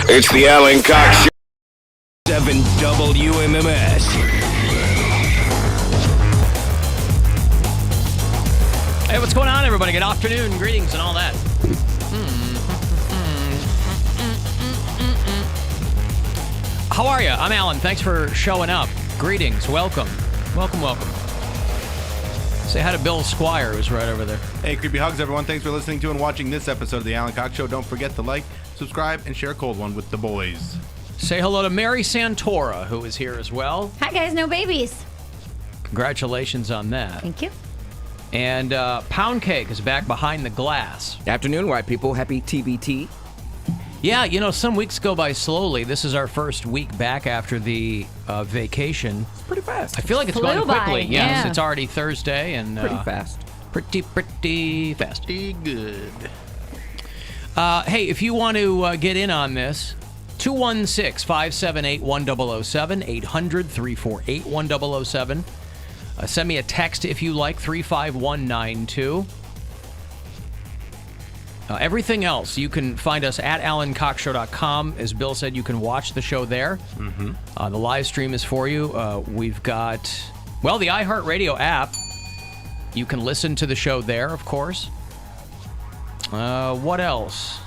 It's the Alan Cox Show. 7 WMMS. Hey, what's going on, everybody? Good afternoon, greetings, and all that. How are you? I'm Alan. Thanks for showing up. Greetings. Welcome. Welcome, welcome. Say hi to Bill Squire, who's right over there. Hey, creepy hugs, everyone. Thanks for listening to and watching this episode of the Alan Cox Show. Don't forget to like, subscribe, and share a cold one with the boys. Say hello to Mary Santora, who is here as well. Hi, guys. No babies. Congratulations on that. Thank you. And Poundcake is back behind the glass. Afternoon, white people. Happy TBT. Yeah, you know, some weeks go by slowly. This is our first week back after the vacation. It's pretty fast. I feel like it's Flew going quickly. by, Yes, yeah. It's already Thursday and Pretty fast. Pretty fast. Pretty good. Hey, if you want to get in on this, 216-578-1007, 800-348-1007. Send me a text if you like, 35192. Everything else, you can find us at AlanCoxShow.com. As Bill said, you can watch the show there. Mm-hmm. The live stream is for you. We've got, well, the iHeartRadio app. You can listen to the show there, of course. What else?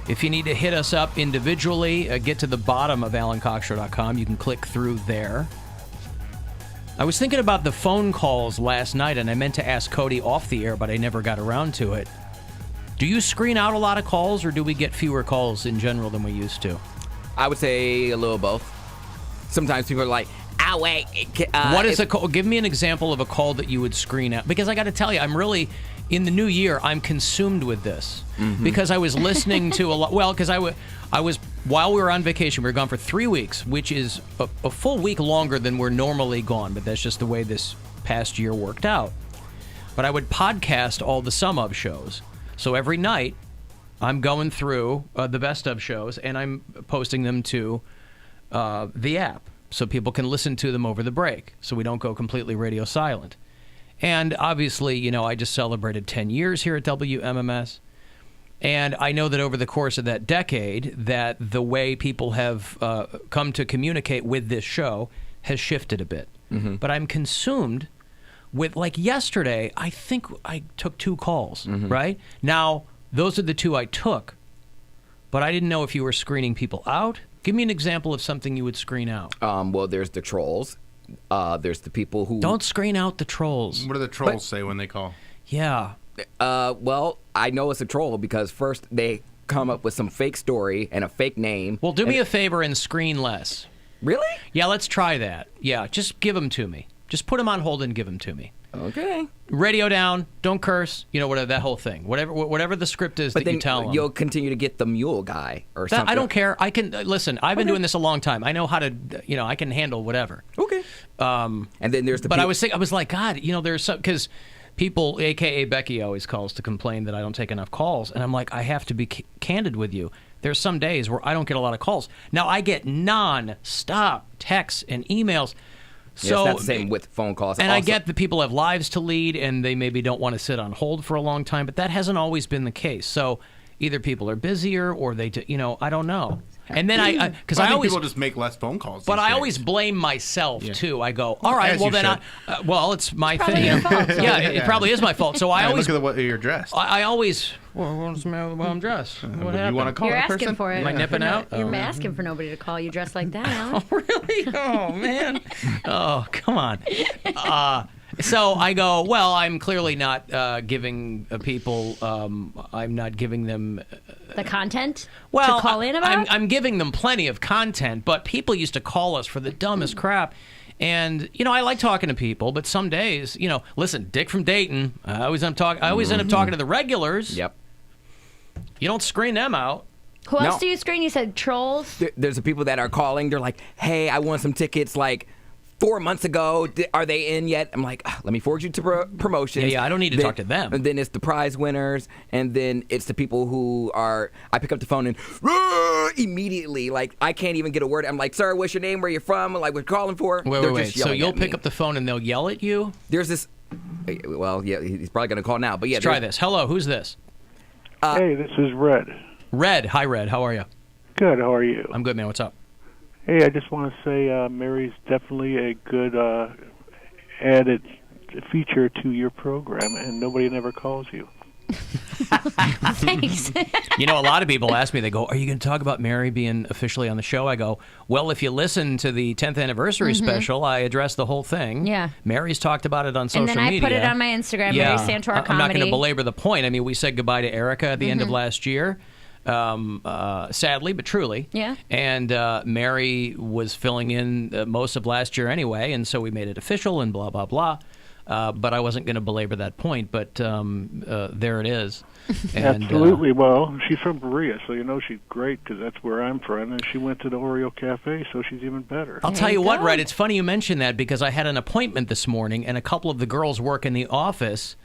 If you need to hit us up individually, get to the bottom of AlanCoxShow.com. You can click through there. I was thinking about the phone calls last night, and I meant to ask Cody off the air, but I never got around to it. Do you screen out a lot of calls, or do we get fewer calls in general than we used to? I would say a little both. Sometimes people are like, "Ah, wait." What is a call? Give me an example of a call that you would screen out. Because I got to tell you, I'm really, in the new year, I'm consumed with this. Mm-hmm. Because I was listening to a lot. Well, because I was, while we were on vacation, we were gone for 3 weeks, which is a full week longer than we're normally gone. But that's just the way this past year worked out. But I would podcast all the sum of shows. So every night, I'm going through the best of shows, and I'm posting them to the app so people can listen to them over the break, so we don't go completely radio silent. And obviously, you know, I just celebrated 10 years here at WMMS, and I know that over the course of that decade, that the way people have come to communicate with this show has shifted a bit. Mm-hmm. But I'm consumed with, like yesterday, I think I took 2 calls, right? Now, those are the 2 I took, but I didn't know if you were screening people out. Give me an example of something you would screen out. Well, there's the trolls. There's the people who... Don't screen out the trolls. What do the trolls say when they call? Yeah. Well, I know it's a troll because first they come up with some fake story and a fake name. Well, do me a favor and screen less. Really? Yeah, let's try that. Yeah, just give them to me. Just put them on hold and give them to me. Okay. Radio down, don't curse, you know, whatever, that whole thing. Whatever the script is that you tell them. You'll continue to get the mule guy or something. I don't care. I can, listen, I've been doing this a long time. I know how to, you know, I can handle whatever. Okay. And then there's the But I was like, God, you know, there's some, because people, a.k.a. Becky, always calls to complain that I don't take enough calls. And I'm like, I have to be candid with you. There's some days where I don't get a lot of calls. Now, I get non-stop texts and emails. So, yeah, it's not the same with phone calls. And also, I get that people have lives to lead and they maybe don't want to sit on hold for a long time, but that hasn't always been the case. So either people are busier or they, you know, I don't know. And then I think people just make less phone calls. But these I days. always blame myself too. I go, all right, well then, it's my probably thing. your fault. Yeah, it probably is my fault. So I always look at the way you're dressed. I always. Well, what's the matter with how I'm dressed? What happened? You want to call You're that asking person? for it. Am I nipping out? You're asking for nobody to call you dressed like that, Alan. Oh, really? Oh, man. Oh, come on. So I go, well, I'm clearly not giving people, I'm not giving them... The content to call in about? I'm giving them plenty of content, but people used to call us for the dumbest crap. And, you know, I like talking to people, but some days, you know, listen, Dick from Dayton, I always end up talking to the regulars. Yep. You don't screen them out. Who else do you screen? You said trolls? There's the people that are calling. They're like, hey, I won some tickets like 4 months ago. Are they in yet? I'm like, let me forward you to promotions. Yeah, I don't need to talk to them. And then it's the prize winners. And then it's the people who are, I pick up the phone and immediately, like, I can't even get a word. I'm like, sir, what's your name? Where you from? Like, wehat's calling for? Wait. So you'll pick up the phone and they'll yell at you? There's this, well, yeah, he's probably going to call now. But yeah, Let's try this. Hello, who's this? Hey, this is Red. Red. Hi, Red. How are you? Good. How are you? I'm good, man. What's up? Hey, I just want to say Mary's definitely a good added feature to your program, and nobody never calls you. Thanks. You know, a lot of people ask me, they go, are you going to talk about Mary being officially on the show? I go, well, if you listen to the 10th anniversary special, I address the whole thing. Yeah. Mary's talked about it on social media. And then I put it on my Instagram, Mary Santora Comedy. I'm not going to belabor the point. I mean, we said goodbye to Erica at the end of last year. Sadly, but truly. Yeah. And Mary was filling in most of last year anyway, and so we made it official and blah, blah, blah. But I wasn't going to belabor that point, but there it is. And, Absolutely. Well, she's from Berea, so you know she's great because that's where I'm from, and she went to the Oreo Cafe, so she's even better. I'll tell you what, Red, it's funny you mention that because I had an appointment this morning, and a couple of the girls work in the office.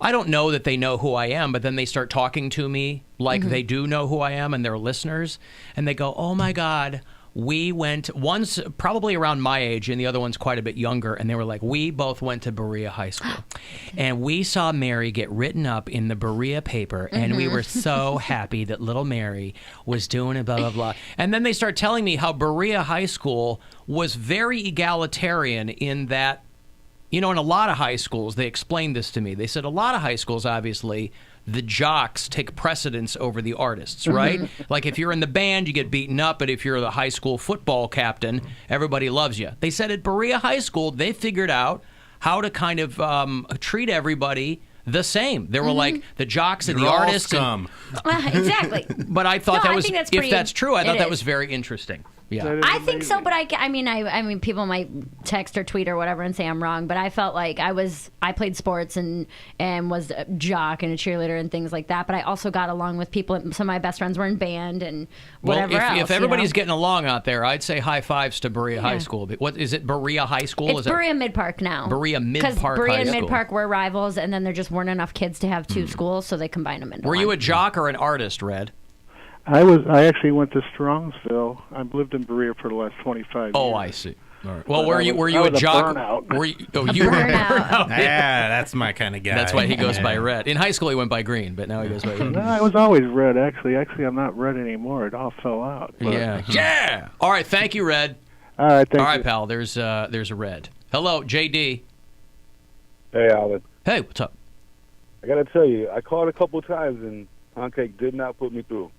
I don't know that they know who I am, but then they start talking to me like they do know who I am, and they're listeners, and they go, oh, my God. We went, one's probably around my age and the other one's quite a bit younger, and they were like, we both went to Berea High School. And we saw Mary get written up in the Berea paper, and we were so happy that little Mary was doing it, blah, blah, blah. And then they start telling me how Berea High School was very egalitarian in that, you know, in a lot of high schools, they explained this to me. They said a lot of high schools, obviously, the jocks take precedence over the artists, right? Like if you're in the band, you get beaten up, but if you're the high school football captain, everybody loves you. They said at Berea High School, they figured out how to kind of treat everybody the same. They were like the jocks and the artists. Scum. Exactly. But I thought I think that's if pretty- that's true, I thought it that is. was very interesting. Yeah. I think so, but I mean, people might text or tweet or whatever and say I'm wrong, but I felt like I played sports and was a jock and a cheerleader and things like that, but I also got along with people. Some of my best friends were in band and whatever well, else. if everybody's getting along out there, I'd say high fives to Berea High School. What is it? Berea High School? It's Berea Mid Park now. Berea Mid Park Because Berea High and School. Mid Park were rivals, and then there just weren't enough kids to have two schools, so they combined them into Were one. you a jock or an artist, Red? I actually went to Strongsville. I've lived in Berea for the last 25 years. Oh, I see. All right. Well, But were you a was jock? burnout. Were you? Oh, you were a burnout. Yeah, that's my kind of guy. That's why he goes by Red. In high school, he went by Green, but now he goes by Red. No, I was always red, actually. Actually, I'm not red anymore. It all fell out. But, Yeah. All right. Thank you, Red. All right, thank All right, you. pal. There's a Red. Hello, JD. Hey, Alan. Hey, what's up? I got to tell you, I called a couple times, and Poundcake did not put me through.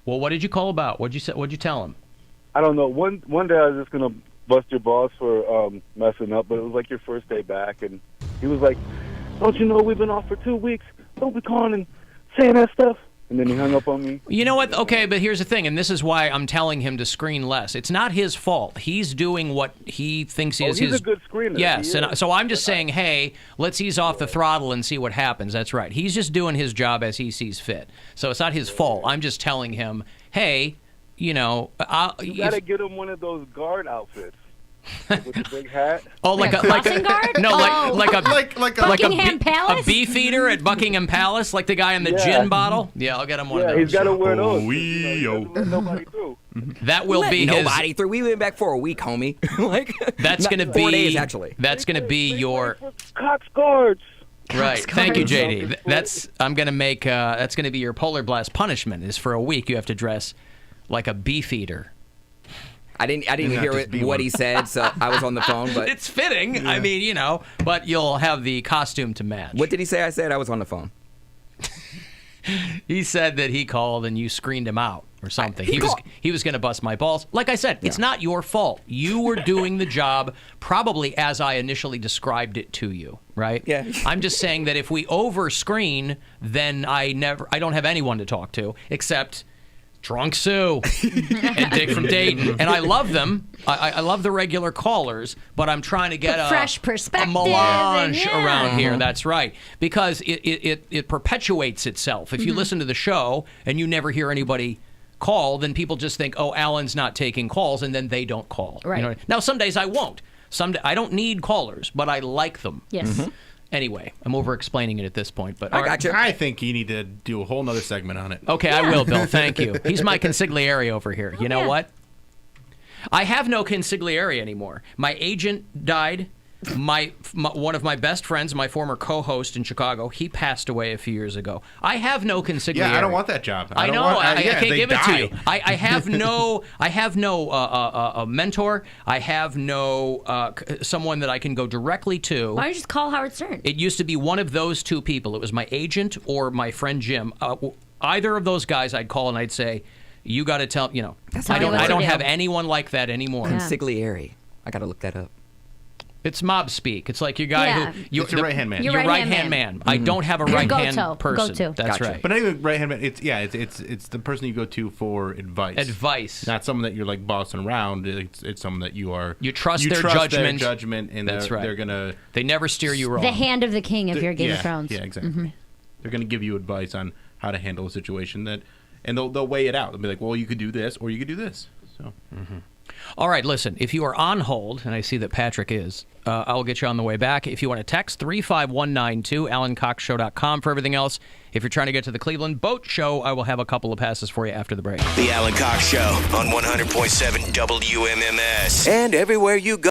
Well, what did you call about? What'd you say? What'd you tell him? I don't know. One day I was just going to bust your balls for messing up, but it was like your first day back, and he was like, don't you know we've been off for 2 weeks? Don't be calling and saying that stuff. And then he hung up on me. You know what? Okay, but here's the thing, and this is why I'm telling him to screen less. It's not his fault. He's doing what he thinks is he's his. a good screener. Yes, He and is. so I'm just saying, hey, let's ease off the throttle and see what happens. That's right. He's just doing his job as he sees fit. So it's not his fault. I'm just telling him, hey, you know, You got to get him one of those guard outfits. With the big hat. Oh, like a crossing guard? No, Oh. like a Buckingham Palace? a beefeater at Buckingham Palace, like the guy in the gin bottle. Yeah, I'll get him one of Yeah, those. he's got to wear those. Wee-o. He doesn't let nobody through. That will be his. Nobody through. We went back for a week, homie. like That's not- going to 4 be. days, actually. That's going to be your. Cox guards. Right. Thank you, JD. I'm going to make. That's going to be your Polar Blast punishment. Is for a week you have to dress like a beefeater. I didn't even Not hear just be what one. he said, so I was on the phone. But It's fitting. I mean, you know, but you'll have the costume to match. what did he say? I said I was on the phone. He said that he called and you screened him out or something. He He was going to bust my balls. Like I said, it's not your fault. You were doing the job probably as I initially described it to you, right? Yeah. I'm just saying that if we over-screen, then I don't have anyone to talk to except Drunk Sue and Dick from Dayton. And I love them. I love the regular callers, but I'm trying to get The a fresh perspective a melange and, yeah. around here. That's right. Because it perpetuates itself. If you listen to the show and you never hear anybody call, then people just think, oh, Alan's not taking calls, and then they don't call. Right. You know? Now, some days I won't. I don't need callers, but I like them. Yes. Anyway, I'm over-explaining it at this point. But I got you. I think you need to do a whole nother segment on it. Okay, I will, Bill. Thank you. He's my consigliere over here. You know yeah. what? I have no consigliere anymore. My agent died, one of my best friends, my former co-host in Chicago, he passed away a few years ago. I have no consigliere. Yeah, I don't want that job. I know. I can't give it to you. I have no. I have no mentor. I have no someone that I can go directly to. Why don't you just call Howard Stern? It used to be one of those two people. It was my agent or my friend Jim. Either of those guys, I'd call and I'd say, "You got to tell." You know, I don't have anyone like that anymore. Consigliere. I got to look that up. It's mob speak. It's like your guy who it's your right-hand man. Your right-hand man. I don't have a right-hand person. Go-to. That's Gotcha. right. But anyway, right-hand man. It's the person you go to for advice. Advice. Not someone that you're like bossing around. It's someone that you trust their their judgment. and That's right. They're gonna. They never steer you wrong. The hand of the king if you're Game of Thrones. Yeah, exactly. They're gonna give you advice on how to handle a situation and they'll weigh it out. They'll be like, well, you could do this or you could do this. So. All right, listen, if you are on hold, and I see that Patrick is, I'll get you on the way back. If you want to text 35192, AlanCoxShow.com for everything else. If you're trying to get to the Cleveland Boat Show, I will have a couple of passes for you after the break. The Alan Cox Show on 100.7 WMMS. And everywhere you go.